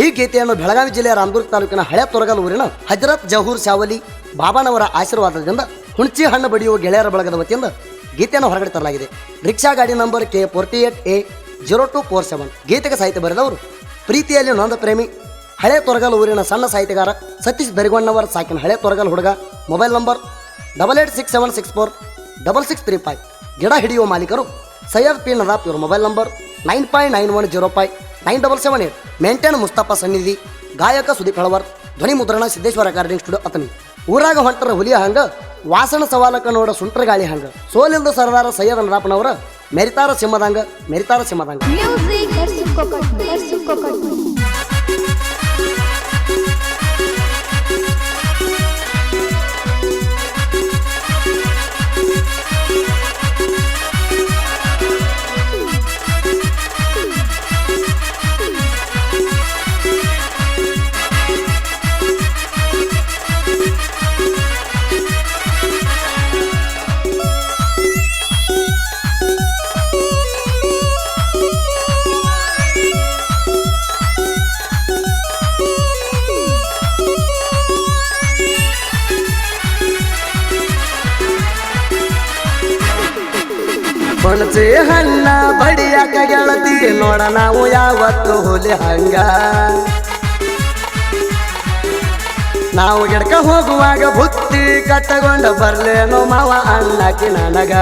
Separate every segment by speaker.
Speaker 1: ಈ ಗೀತೆಯನ್ನು ಬೆಳಗಾವಿ ಜಿಲ್ಲೆಯ ರಾಮದುರ್ಗ ತಾಲೂಕಿನ ಹಳೆ ತೊರಗಲ್ ಊರಿನ ಹಜರತ್ ಜಹೂರ್ ಶಾವಲಿ ಬಾಬಾನವರ ಆಶೀರ್ವಾದದಿಂದ ಹುಣಚಿ ಹಣ್ಣು ಬಡಿಯುವ ಗೆಳೆಯರ ಬಳಗದ ವತಿಯಿಂದ ಗೀತೆಯನ್ನು ಹೊರಗಡೆ ತರಲಾಗಿದೆ. ರಿಕ್ಷಾ ಗಾಡಿ ನಂಬರ್ K48A0247. ಗೀತೆಗೆ ಸಾಹಿತ್ಯ ಬರೆದವರು ಪ್ರೀತಿಯಲ್ಲಿ ನೊಂದ ಪ್ರೇಮಿ ಹಳೆ ತೊರಗಲ್ ಊರಿನ ಸಣ್ಣ ಸಾಹಿತ್ಯಗಾರ ಸತೀಶ್ ದರಿಗೊಂಡವರ ಸಾಕಿನ ಹಳೆ ತೊರಗಲ್ ಹುಡುಗ. Mobile number 8867646635. ಗಿಡ ಹಿಡಿಯುವ ಮಾಲೀಕರು ಸೈಯದ್ ಪಿ ನದಾಪ್. ಇವರು ಮೊಬೈಲ್ ನಂಬರ್ 9591059778. ಮೇಂಟೇನ್ ಮುಸ್ತಫಾ ಸನ್ನಿಧಿ. ಗಾಯಕ ಸುದೀಪ್ ಹಳವರ್. ಧ್ವನಿ ಮುದ್ರಣ ಸಿದ್ದೇಶ್ವರ ರೆಕಾರ್ಡಿಂಗ್ ಸ್ಟುಡಿಯೋ ಅತನಿ. ಊರಾಗ ಹೊಂಟರ ಹುಲಿಯ ಹಂಗ ವಾಸನ ಸವಾಲಕ ನೋಡ ಸುಂಟ್ರ ಗಾಳಿ ಹಂಗ ಸೋಲಿಲ್ದ ಸರದಾರ ಸೈಯದ್ ನದಾಪನವರ ಮೆರಿತಾರ ಸಿಂಹದಂಗ ಮೆರಿತಾರ ಸಿಂಹದಂಗ. ಹುಣಸೆ ಹಣ್ಣ ಬಡಿಯಾಕ ಗೆಳತಿ ನೋಡ ನಾವು ಯಾವತ್ತು ಹುಲಿ ಹಂಗ. ನಾವು ಗಿಡಕ ಹೋಗುವಾಗ ಬುತ್ತಿ ಕಟ್ಟಗೊಂಡ ಬರ್ಲೇನೋ ಮಾವ ಅಣ್ಣಾಕಿ ನನಗ.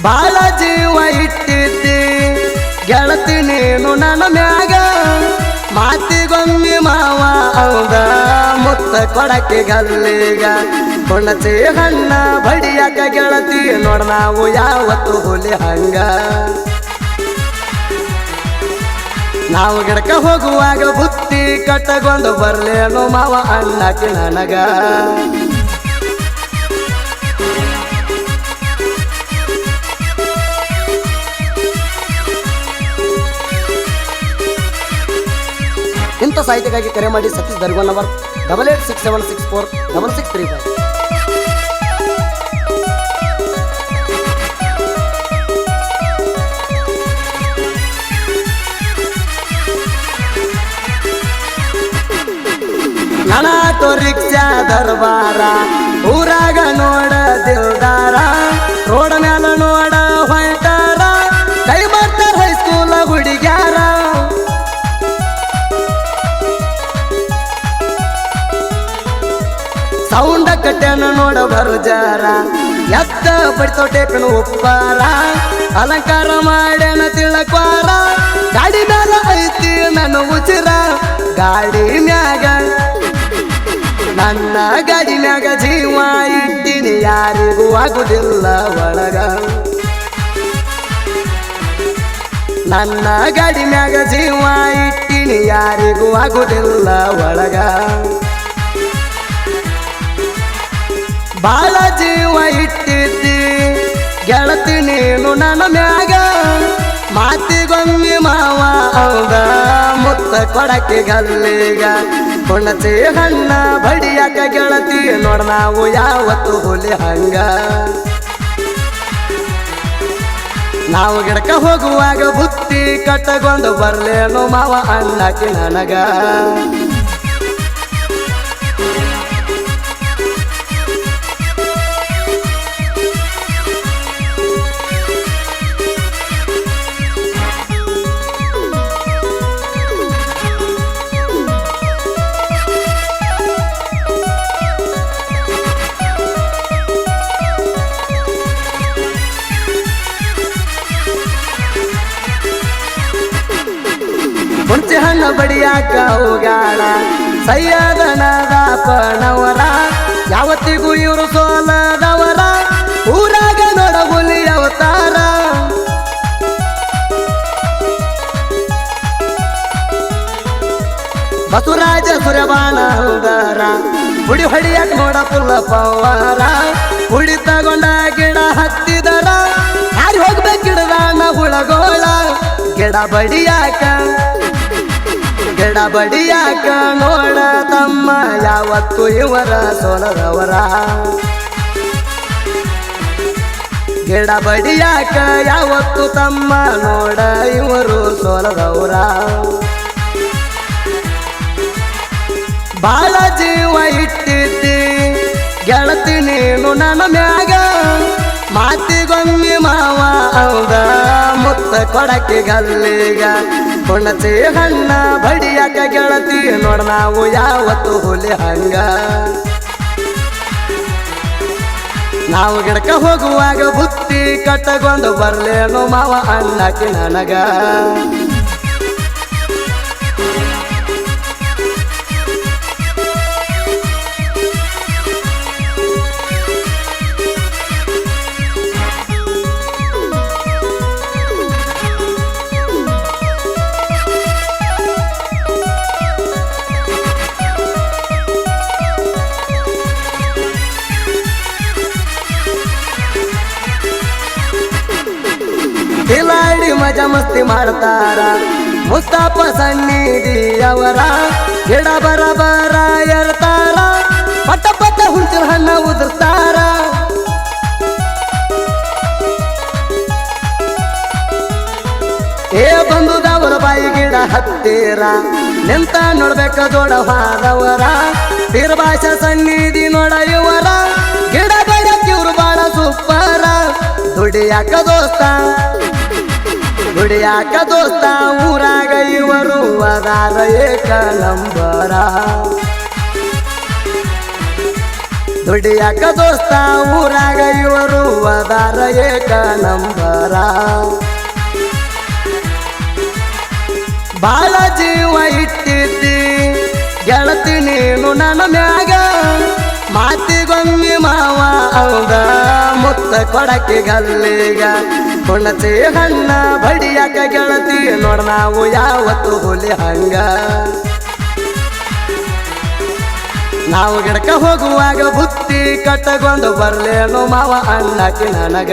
Speaker 1: ಬಾಳ ಜೀವ ಇಟ್ಟಿದ್ದಿ ಗೆಳತಿ ನೀನು ನನ್ನ ಮ್ಯಾಗ. ಮಾತಿಗೊಮ್ಮೆ ಮಾವ ಹೌದ ಮುತ್ತ ಕೊಡಕ್ಕೆ ಗಲ್ಲಿಗ. ಹುಣಸೆ ಹಣ್ಣ ಬಡಿಯಾಕ ಗೆಳತಿ ನೋಡ ನಾವು ಯಾವತ್ತು ಹುಲಿ ಹಂಗ. ನಾವು ಗಿಡಕ ಹೋಗುವಾಗ ಬುತ್ತಿ ಕಟ್ಟಗೊಂಡು ಬರ್ಲೇನು ಮಾವ ಅಣ್ಣಾಕಿ ನನಗ. ಇಂಥ ಸಾಹಿತ್ಯಕ್ಕಾಗಿ ಕರೆ ಮಾಡಿ ಸತೀಶ್ ದರ್ಗೋನವರ್ 8867646635. ನಾನಾಟೋ ರಿಕ್ಷಾ ದರ್ಬಾರ ಊರಾಗ ನೋಡ ದಿಲ್ದಾರ. ರೋಡ ಮ್ಯಾಲ ನೋಡ ಹೊಂಟಾರ ಕೈ ಬರ್ತಾರ ಹೈಸ್ಕೂಲ ಹುಡುಗ್ಯಾರ. ಸೌಂಡ ಕಟ್ಟೆನ ನೋಡ ಬರುಜಾರ ಎತ್ತ ಬಡಿತೋ ಟೇಪನು ಉಪ್ಪಾರ. ಅಲಂಕಾರ ಮಾಡ್ಯಾನ ತಿಳಕ್ವಾರ ಗಾಡಿ ಮ್ಯಾಲ ಐತಿ ನನ್ನ ಉಚಿರ. ಗಾಡಿ ಮ್ಯಾಗ ನನ್ನ ಗಾಡಿ ಮ್ಯಾಗ ಜೀವ ಇಟ್ಟಿನಿ ಯಾರಿಗೂ ಆಗುದಿಲ್ಲ ಒಳಗ. ನನ್ನ ಗಾಡಿ ಮ್ಯಾಗ ಜೀವ ಇಟ್ಟಿನಿ ಯಾರಿಗೂ ಆಗುದಿಲ್ಲ ಒಳಗ. ಬಾಳ ಜೀವ ಇಟ್ಟಿದ್ದಿ ಗೆಳತಿ ನೀನು ನನ್ನ ಮ್ಯಾಗ. ಮಾತಿಗೊಮ್ಮೆ ಮಾವ ಹೌದ ಮುತ್ತ ಕೊಡಕ್ಕೆ ಗಲ್ಲಿಗ. ಹುಣಸೆ ಹಣ್ಣ ಬಡಿಯಾಕ ಗೆಳತಿ ನೋಡ ನಾವು ಯಾವತ್ತು ಹುಲಿ ಹಂಗ. ನಾವು ಗಿಡಕ ಹೋಗುವಾಗ ಬುತ್ತಿ ಕಟ್ಟಗೊಂಡು ಬರ್ಲೇನು ಮಾವ ಅಣ್ಣಾಕಿ ನನಗ. ಹುಣಸೆ ಹಣ್ಣು ಬಡಿಯಾಕ ಹೋಗಾಳ ಸೈಯದ ನದಾಪನವರ. ಯಾವತ್ತಿಗೂ ಇವರು ಸೋಲದವರ ಊರಾಗ ನೋಡ ಹುಲಿ ಅವತಾರ. ಬಸವರಾಜ ಸುರಬಾನ ಹೌದಾರ ಹುಡಿ ಹೊಡಿಯಾಕ ನೋಡ ಪುಲ್ಲ ಪವಾರ. ಹುಡಿ ತಗೊಂಡ ಗಿಡ ಹತ್ತಿದರ ಹಾರಿ ಹೋಗ್ಬೇಕು ಗಿಡದಾನ ಹುಳಗೋಳ. ಗಿಡ ಬಡಿಯಾಕ ನೋಡ ತಮ್ಮ ಯಾವತ್ತು ಇವರ ಸೋಲದವರ. ಗಿಡ ಬಡಿಯಾಕ ಯಾವತ್ತು ತಮ್ಮ ನೋಡ ಇವರು ಕೊಡದವ್ರ ಬಾಳ ಜೀವ ಇಟ್ಟಿದ್ದಿ ಗೆಳತಿ ನೀನು ನನ್ನ ಮ್ಯಾಗ ಮಾತಿಗೊಮ್ಮೆ ಮಾವ ಹೌದ ಮುತ್ತ ಕೊಡಕ್ಕೆ ಗಲ್ಲಿಗ ಹುಣಚಿ ಹಣ್ಣ ಬಡಿಯಾಕ ಗೆಳತಿ ನೋಡ ನಾವು ಯಾವತ್ತು ಹುಲಿ ಹಂಗ ನಾವು ಗಿಡಕ ಹೋಗುವಾಗ ಬುತ್ತಿ ಕಟ್ಟಗೊಂಡು ಬರ್ಲೇನು ಮಾವ ಅನ್ನಕ್ಕೆ ನನಗ ಕಿಲಾಡಿ ಮಜಾ ಮಸ್ತಿ ಮಾಡ್ತಾರ ಮುಸ್ತಫ ಸನ್ನಿಧಿ ಅವರ ಗಿಡ ಬರ ಇರ್ತಾರ ಪಟ ಪಟ ಹುಂಚಿನ ಹಣ್ಣ ಉದುರ್ತಾರ ಏ ಬಂದುದವರ ಬಾಯಿ ಗಿಡ ಹತ್ತೀರ ನಿಂತ ನೋಡ್ಬೇಕ ದೊಡ್ಡ ಹಾದವರ ತೀರ್ಭಾಷ ಸನ್ನಿಧಿ ನೋಡ ಇವರ ಗಿಡ ಬಡಕಿವ್ರು ಬಾಳ ಸೂಪರ ದುಡಿಯಾಕ ದೋಸ್ತ ಊರಾಗ ಇವರು ಅದಾರ ಏಕ ನಂಬರ ದುಡಿಯಾಕ ದೋಸ್ತ ಊರಾಗ ಇವರು ಅದಾರ ಏಕ ನಂಬರ ಬಾಳ ಜೀವ ಇಟ್ಟಿದ್ದಿ ಗೆಳತಿ ನೀನು ನನ್ನ ಮ್ಯಾಗ ಮಾತಿಗೊಮ್ಮೆ ಮಾವ ಹೌದ ಮುತ್ತ ಕೊಡಕ್ಕೆ ಗಲ್ಲಿಗ ಹುಣಚಿ ಹಣ್ಣ ಬಡಿಯಾಕ ಗೆಳತಿ ನೋಡ ನಾವು ಯಾವತ್ತು ಹುಲಿ ಹಂಗ ನಾವು ಗಿಡಕ ಹೋಗುವಾಗ ಬುತ್ತಿ ಕಟ್ಟಗೊಂಡು ಬರ್ಲೇನು ಮಾವ ಅನ್ನಕ್ಕೆ ನನಗ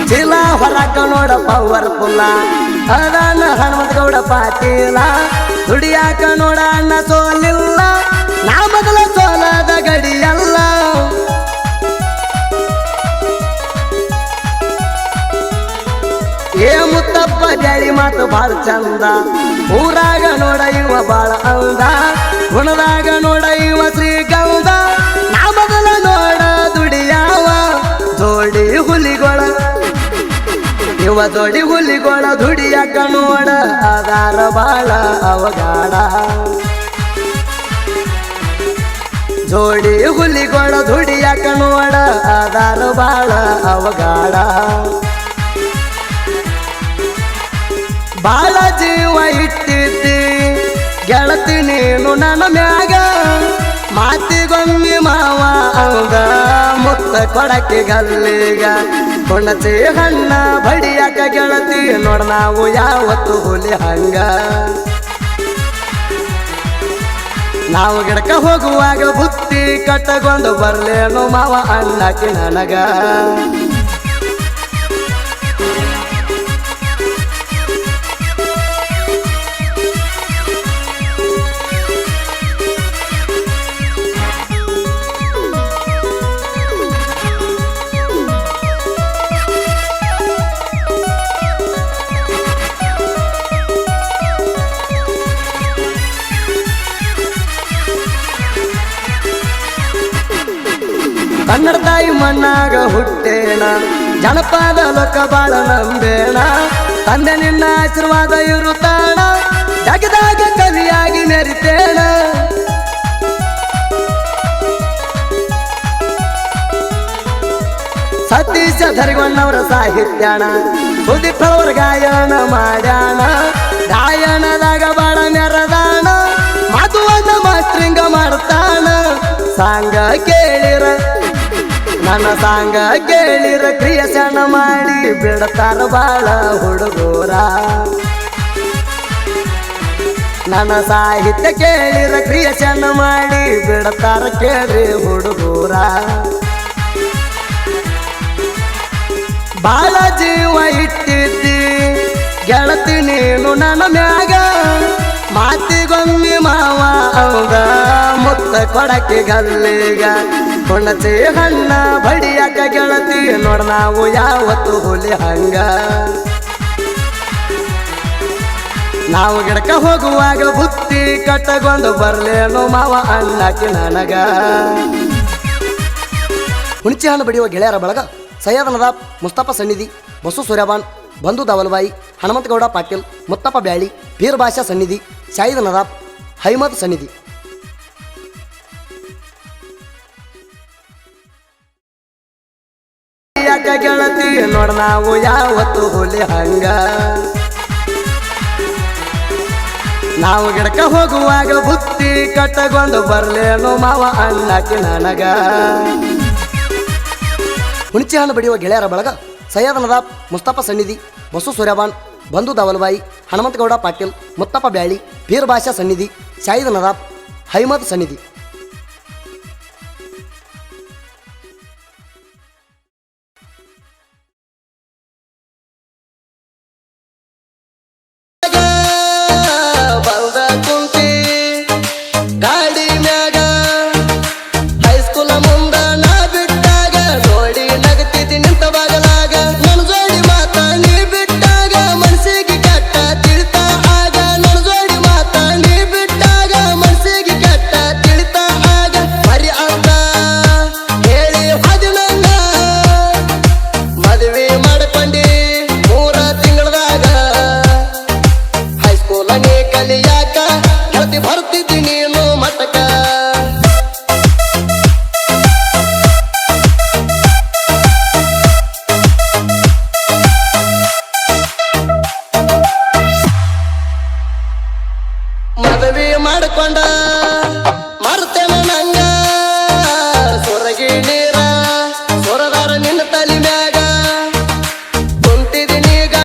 Speaker 1: ಚೀಲ ಹೊರಕ ನೋಡ ಪವರ್ಫುಲ್ಲ ಅದಾನ ಹನುಮಂತ ಗೌಡ ಪಾಟೀಲ ದುಡಿಯಾಕ ನೋಡ ಅಣ್ಣ ಸೋಲಿಲ್ಲ ನಾ ಮೊದಲ ಸೋಲದ ಗಡಿಯಲ್ಲ ಏ ಮುತ್ತಪ್ಪ ಜಾಳಿ ಮಾತು ಬಾಳ ಚಂದ ಊರಾಗ ನೋಡ ಇವ ಬಾಳ ಅಂದ ಗುಣದಾಗ ನೋಡ ಇವ ಶ್ರೀಗಂಧ ನಾ ಮೊದಲ ನೋಡ ದುಡಿಯಾವ ಜೋಡಿ ಹುಲಿಗೊಳ ಇವ ಜೋಡಿ ಹುಲಿಗೊಳ ದುಡಿಯಾಕ ನೋಡ ಆಧಾರ ಬಾಳ ಅವಗಾಡ ಜೋಡಿ ಹುಲಿಗೊಳ ದುಡಿಯಾಕ ನೋಡ ಆಧಾರ ಬಾಳ ಅವಗಾಡ ಬಾಳ ಜೀವ ಇಟ್ಟಿದ್ದಿ ಗೆಳತಿ ನೀನು ನನ್ನ ಮ್ಯಾಗ ಮಾತಿಗೊಮ್ಮೆ ಮಾವ ಹೌದ ಮುತ್ತ ಕೊಡಕ್ಕೆ ಗಲ್ಲಿಗ ಹುಣಚಿ ಹಣ್ಣ ಬಡಿಯಾಕ ಗೆಳತಿ ನೋಡ ನಾವು ಯಾವತ್ತು ಹುಲಿ ಹಂಗ ನಾವು ಗಿಡಕ ಹೋಗುವಾಗ ಬುತ್ತಿ ಕಟ್ಟಗೊಂಡು ಬರ್ಲೇನು ಮಾವ ಅನ್ನಕ್ಕೆ ನನಗ ಕನ್ನಡ ತಾಯಿ ಮಣ್ಣಾಗ ಹುಟ್ಟೇಣ ಜನಪದ ಲೋಕ ಬಾಳ ನಂಬೇಣ ತಂದೆ ನಿನ್ನ ಆಶೀರ್ವಾದ ಇರುತ್ತಾಣ ಜಗದಾಗ ಕವಿಯಾಗಿ ಮೆರಿತೇಣ ಸತೀಶ ಧರಿಗೊಂಡವರ ಸಾಹಿತ್ಯಣ ಸುದೀಪ್ ಅವರ ಗಾಯನ ಮಾಡ್ಯಾಣ ಗಾಯನದಾಗ ಬಾಳ ಮೆರದಾಣ ಮಧುವನ್ನ ಮಾಸ್ಟ್ರಿಂಗ ಮಾಡ್ತಾನ ಸಾಂಗ ಕೇಳಿರ ನನ್ನ ಸಾಂಗ ಕೇಳಿರ ಕ್ರಿಯೇಷನ್ ಮಾಡಿ ಬಿಡ್ತಾರ ಬಾಳ ಹುಡುಗೂರ ನನ್ನ ಸಾಹಿತ್ಯ ಕೇಳಿರ ಕ್ರಿಯೇಷನ್ ಮಾಡಿ ಬಿಡತಾರ ಕೇಳ್ರಿ ಹುಡುಗೂರ ಬಾಳ ಜೀವ ಇಟ್ಟಿದ್ದಿ ಗೆಳತಿ ನೀನು ನನ್ನ ಮ್ಯಾಗ ಮಾತಿಗೊಮ್ಮೆ ಮಾವ ಅವಂಗ ಮುತ್ತ ಕೊಡಕ್ಕೆ ಗಲ್ಲಿಗ ಹುಣಚಿ ಹಣ್ಣ ಬಡಿಯಾಕ ಗೆಳತಿ ನೋಡ ನಾವು ಯಾವತ್ತು ಹುಲಿ ಹಂಗ ನಾವು ಗಿಡಕ ಹೋಗುವಾಗ ಬುತ್ತಿ ಕಟ್ಟಗೊಂಡು ಬರ್ಲೇನು ಮಾವ ಅಣ್ಣಾಕಿ ನನಗ ಹುಣಚಿ ಹಣ್ಣು ಬಡಿಯುವ ಗೆಳೆಯರ ಬಳಗ ಸೈಯದ್ ನದಾಬ್ ಮುಸ್ತಫಾ ಸನ್ನಿಧಿ ಬಸು ಸೂರ್ಯಬಾನ್ ಬಂಧು ದಾವಲ್ಬಾಯಿ ಹನುಮಂತಗೌಡ ಪಾಟೀಲ್ ಮುತ್ತಪ್ಪ ಬ್ಯಾಳಿ ಪೀರ್ ಬಾಷಾ ಸನ್ನಿಧಿ ಶಾಹಿದ್ ನದಾಬ್ ಹೈಮದ್ ಸನ್ನಿಧಿ ಗೆಳತಿ ನೋಡ ನಾವು ಯಾವತ್ತು ಹುಲಿ ಹಂಗ ನಾವು ಗಿಡಕ ಹೋಗುವಾಗ ಬುತ್ತಿ ಕಟ್ಟಗೊಂಡು ಬರ್ಲೇನು ಮಾವ ಅಣ್ಣಾಕಿ ನನಗ ಹುಣಚಿ ಹಣ್ಣು ಬಡಿಯುವ ಗೆಳೆಯರ ಬಳಗ ಸೈಯದ್ ನದಾಬ್ ಮುಸ್ತಫಾ ಸನ್ನಿಧಿ ಬಸು ಸೂರ್ಯಬಾನ್ ಬಂಧು ದಾವಲ್ಬಾಯಿ ಹನುಮಂತಗೌಡ ಪಾಟೀಲ್ ಮುತ್ತಪ್ಪ ಬ್ಯಾಳಿ ಪೀರ್ ಬಾಷಾ ಸನ್ನಿಧಿ ಶಾಹಿದ್ ನದಾಬ್ ಹೈಮದ್ ಸನ್ನಿಧಿ